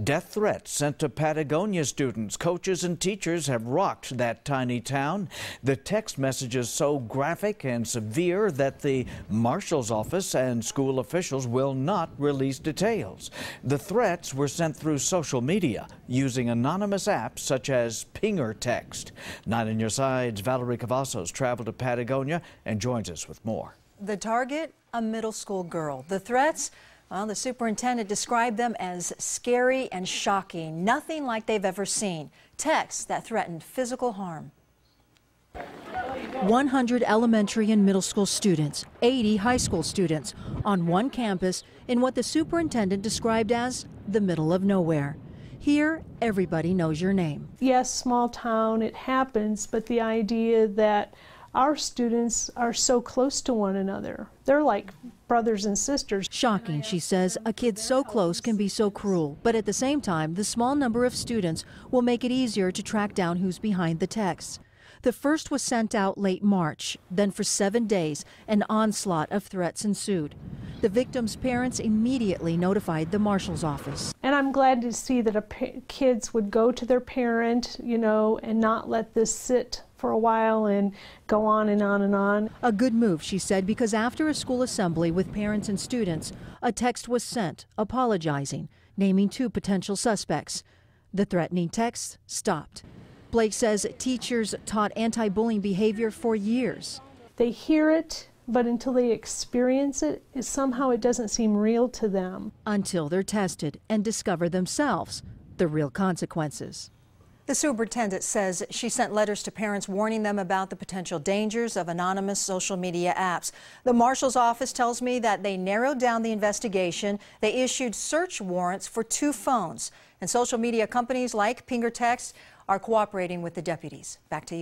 Death threats sent to Patagonia students, coaches and teachers have rocked that tiny town. The text messages so graphic and severe that the marshal's office and school officials will not release details. The threats were sent through social media using anonymous apps such as Pinger Text. 9 on Your Side's Valerie Cavazos traveled to Patagonia and joins us with more. The target, a middle school girl. The threats? Well, the superintendent described them as scary and shocking, nothing like they've ever seen. Texts that threatened physical harm. 100 elementary and middle school students, 80 high school students on one campus in what the superintendent described as the middle of nowhere. Here, everybody knows your name. Yes, small town, it happens, but the idea that our students are so close to one another. They're like brothers and sisters. Shocking, she says, a kid so close can be so cruel. But at the same time, the small number of students will make it easier to track down who's behind the texts. The first was sent out late March. Then for 7 days, an onslaught of threats ensued. The victims' parents immediately notified the marshal's office. And I'm glad to see that kids would go to their parent, and not let this sit for a while and go on and on and on. A good move, she said, because after a school assembly with parents and students, a text was sent apologizing, naming 2 potential suspects. The threatening text stopped. Blake says teachers taught anti-bullying behavior for years. They hear it, but until they experience it, somehow it doesn't seem real to them. Until they're tested and discover themselves the real consequences. The superintendent says she sent letters to parents warning them about the potential dangers of anonymous social media apps. The marshal's office tells me that they narrowed down the investigation. They issued search warrants for 2 phones. And social media companies like Pinger Text are cooperating with the deputies. Back to you.